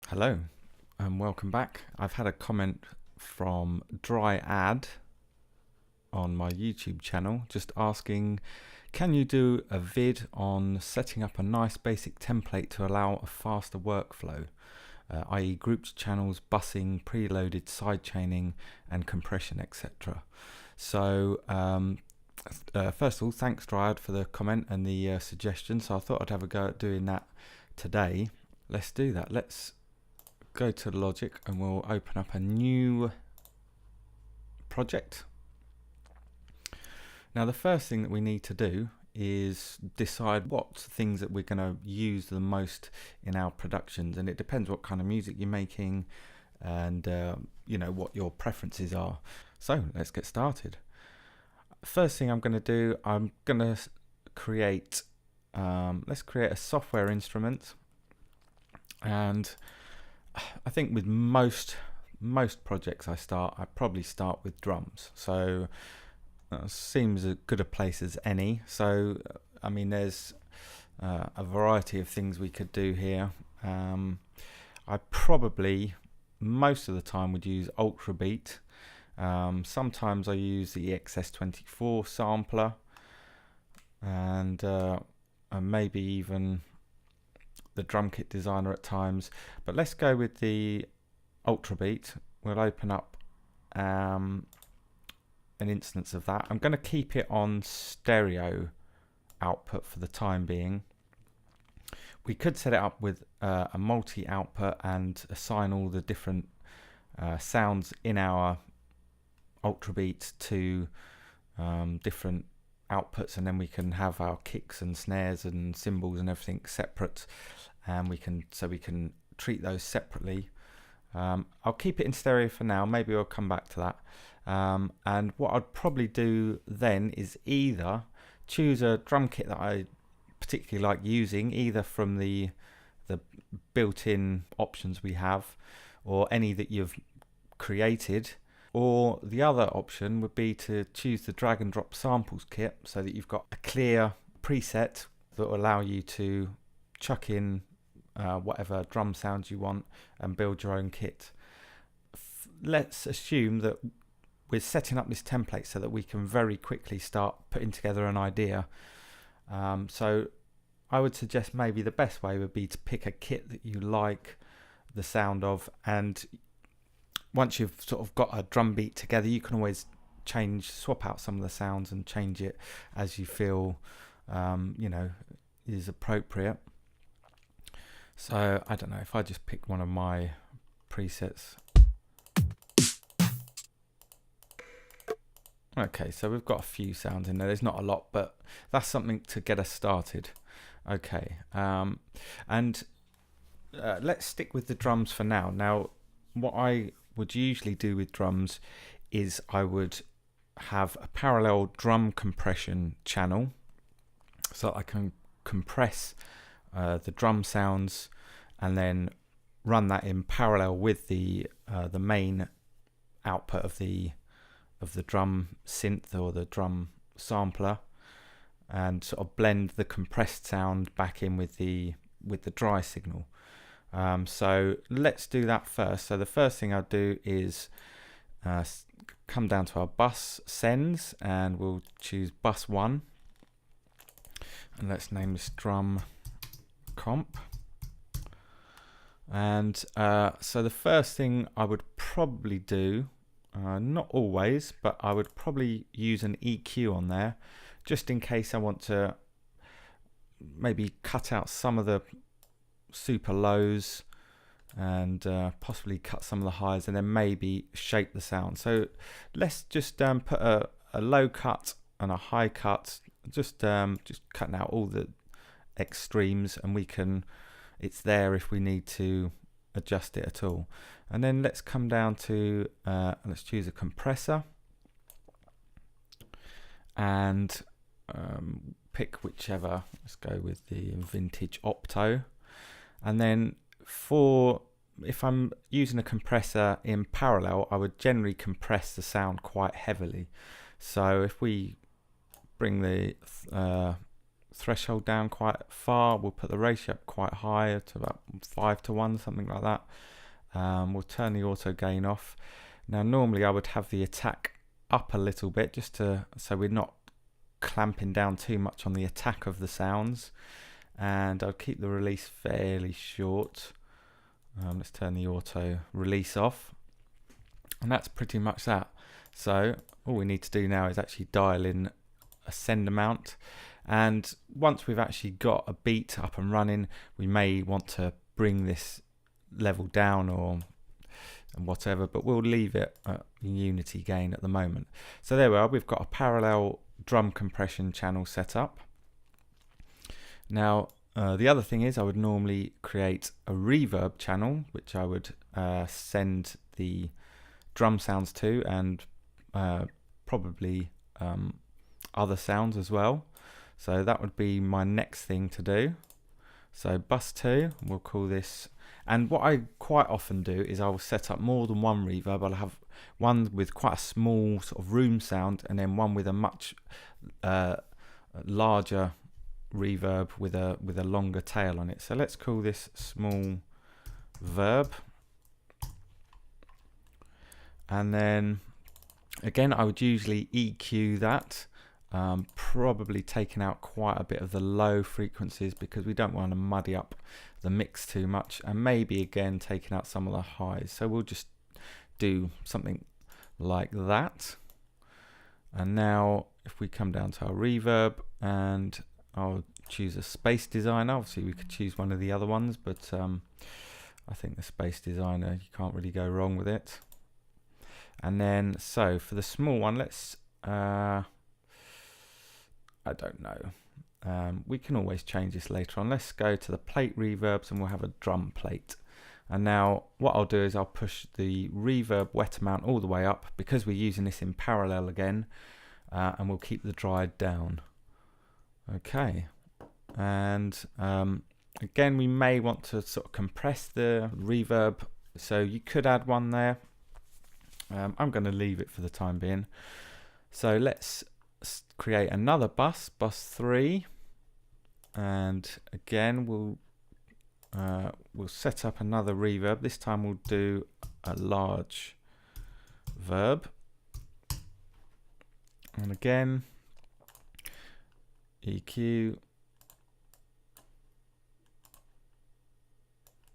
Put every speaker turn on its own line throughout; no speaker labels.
Hello and welcome back. I've had a comment from Dryad on my YouTube channel just asking, can you do a vid on setting up a nice basic template to allow a faster workflow, i.e. grouped channels, busing, preloaded sidechaining and compression, etc. So first of all, thanks Dryad for the comment and the suggestion. So I thought I'd have a go at doing that today. Let's do that. Let's go to Logic and we'll open up a new project. Now the first thing that we need to do is decide what things that we're going to use the most in our productions, and it depends what kind of music you're making and you know what your preferences are. So let's get started. First thing I'm going to do, I'm going to create let's create a software instrument. And I think with most projects I probably start with drums, so that seems as good a place as any. So I mean there's a variety of things we could do here. I probably most of the time would use Ultra Beat. Sometimes I use the EXS24 Sampler, and maybe even the drum kit designer at times, but let's go with the Ultra Beat. We'll open up an instance of that. I'm going to keep it on stereo output for the time being. We could set it up with a multi output and assign all the different sounds in our Ultra Beat to different outputs, and then we can have our kicks and snares and cymbals and everything separate, and we can treat those separately. I'll keep it in stereo for now, maybe we'll come back to that. And what I'd probably do then is either choose a drum kit that I particularly like using, either from the built-in options we have or any that you've created. Or the other option would be to choose the drag and drop samples kit, so that you've got a clear preset that will allow you to chuck in whatever drum sounds you want and build your own kit. Let's assume that we're setting up this template so that we can very quickly start putting together an idea. So I would suggest maybe the best way would be to pick a kit that you like the sound of, and once you've sort of got a drum beat together, you can always swap out some of the sounds and change it as you feel you know, is appropriate. So I don't know, if I just pick one of my presets. Okay, so we've got a few sounds in there. There's not a lot, but that's something to get us started. Okay, and let's stick with the drums for now. Now, what I would usually do with drums is I would have a parallel drum compression channel, so I can compress the drum sounds and then run that in parallel with the main output of the drum synth or the drum sampler, and sort of blend the compressed sound back in with the dry signal. So let's do that first. So the first thing I'll do is come down to our bus sends, and we'll choose bus 1, and let's name this drum comp. And so the first thing I would probably do, not always, but I would probably use an EQ on there, just in case I want to maybe cut out some of the super lows and possibly cut some of the highs, and then maybe shape the sound. So let's just put a low cut and a high cut, just cutting out all the extremes, and it's there if we need to adjust it at all. And then let's come down to let's choose a compressor and pick whichever. Let's go with the vintage Opto. And then if I'm using a compressor in parallel, I would generally compress the sound quite heavily. So if we bring the threshold down quite far. We'll put the ratio up quite high to about 5:1, something like that. We'll turn the auto gain off. Now normally I would have the attack up a little bit just to so we're not clamping down too much on the attack of the sounds, and I'll keep the release fairly short. Let's turn the auto release off, and that's pretty much that. So all we need to do now is actually dial in a send amount, and once we've actually got a beat up and running, we may want to bring this level down or whatever, but we'll leave it at unity gain at the moment. So there we are, we've got a parallel drum compression channel set up. Now the other thing is I would normally create a reverb channel which I would send the drum sounds to, and probably other sounds as well. So that would be my next thing to do. So bus 2, we'll call this, and what I quite often do is I will set up more than one reverb. I'll have one with quite a small sort of room sound, and then one with a much larger reverb with a longer tail on it. So let's call this small verb, and then again I would usually EQ that, probably taking out quite a bit of the low frequencies because we don't want to muddy up the mix too much, and maybe again taking out some of the highs. So we'll just do something like that. And now if we come down to our reverb, and I'll choose a space designer. Obviously we could choose one of the other ones, but I think the space designer, you can't really go wrong with it. And then so for the small one, let's I don't know, we can always change this later on. Let's go to the plate reverbs and we'll have a drum plate. And now what I'll do is I'll push the reverb wet amount all the way up because we're using this in parallel again, and we'll keep the dried down. Okay, and again we may want to sort of compress the reverb, so you could add one there. I'm going to leave it for the time being. So let's create another bus 3, and again we'll set up another reverb. This time we'll do a large verb, and again EQ,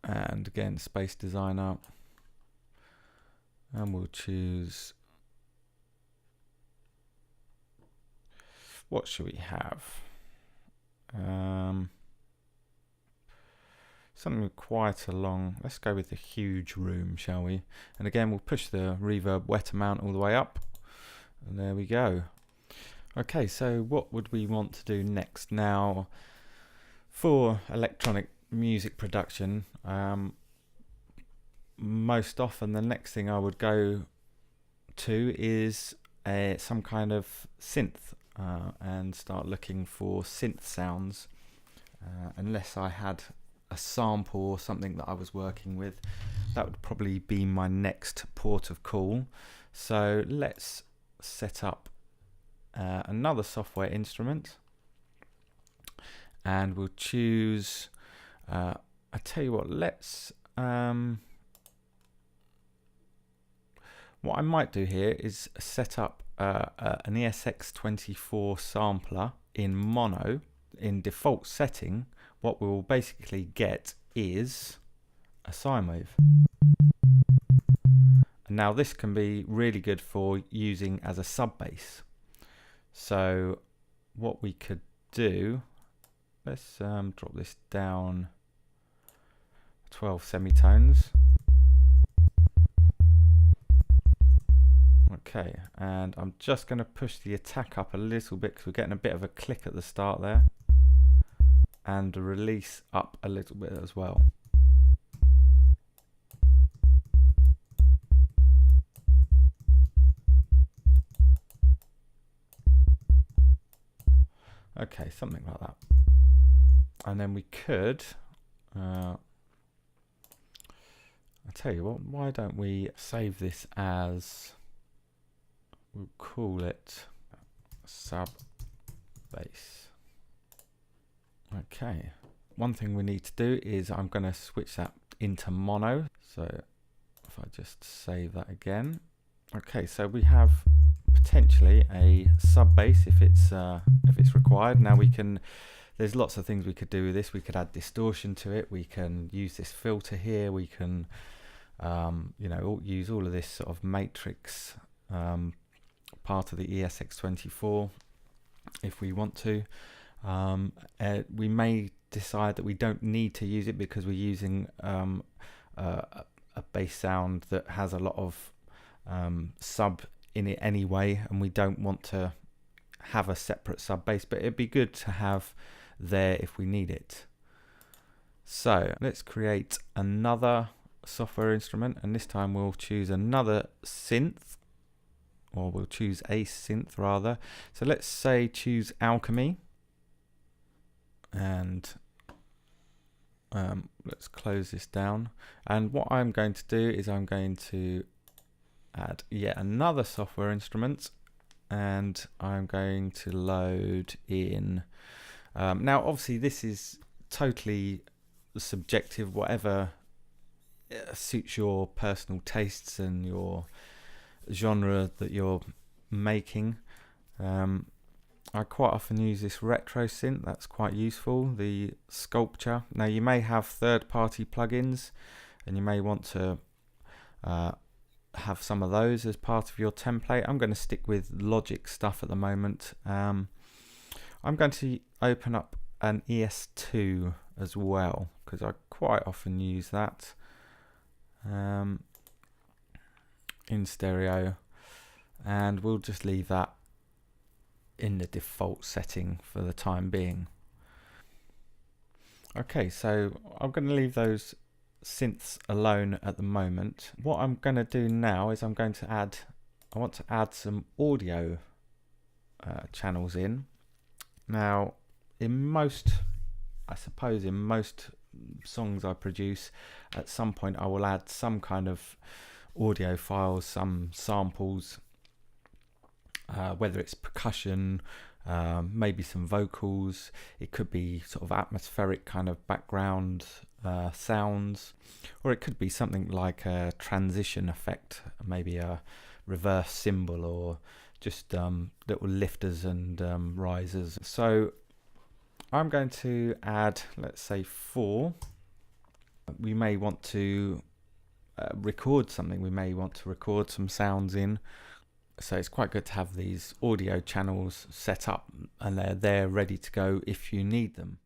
and again space designer, and we'll choose, what should we have? Something quite a long, let's go with the huge room, shall we? And again we'll push the reverb wet amount all the way up, and there we go. Okay, so what would we want to do next? Now for electronic music production, most often the next thing I would go to is some kind of synth, and start looking for synth sounds, unless I had a sample or something that I was working with. That would probably be my next port of call. So let's set up another software instrument, and we'll choose I tell you what, let's what I might do here is set up an EXS24 sampler in mono. In default setting, what we'll basically get is a sine wave. And now this can be really good for using as a sub bass. So what we could do, let's drop this down 12 semitones. Okay, and I'm just going to push the attack up a little bit because we're getting a bit of a click at the start there, and the release up a little bit as well. Okay, something like that. And then we could, I'll tell you what, why don't we save this as, we'll call it sub bass. Okay, one thing we need to do is I'm going to switch that into mono. So if I just save that again. Okay, so we have potentially a sub bass if it's required. Now there's lots of things we could do with this. We could add distortion to it. We can use this filter here. We can use all of this sort of matrix part of the EXS24 if we want to. We may decide that we don't need to use it because we're using a bass sound that has a lot of sub in it anyway, and we don't want to have a separate sub bass, but it'd be good to have there if we need it. So let's create another software instrument, and this time we'll choose another synth, or we'll choose a synth rather. So let's say choose Alchemy, and let's close this down. And what I'm going to do is I'm going to add yet another software instrument, and I'm going to load in now obviously this is totally subjective, whatever suits your personal tastes and your genre that you're making. I quite often use this retro synth, that's quite useful, the sculpture. Now you may have third-party plugins and you may want to have some of those as part of your template. I'm going to stick with Logic stuff at the moment. I'm going to open up an ES2 as well because I quite often use that in stereo, and we'll just leave that in the default setting for the time being. Okay, so I'm going to leave those synths alone at the moment. What I'm going to do now is I want to add some audio channels in. Now I suppose in most songs I produce, at some point I will add some kind of audio files, some samples, whether it's percussion, maybe some vocals. It could be sort of atmospheric kind of background sounds, or it could be something like a transition effect, maybe a reverse cymbal, or just little lifters and risers. So I'm going to add, let's say 4. We may want to record something, we may want to record some sounds in. So it's quite good to have these audio channels set up and they're there ready to go if you need them.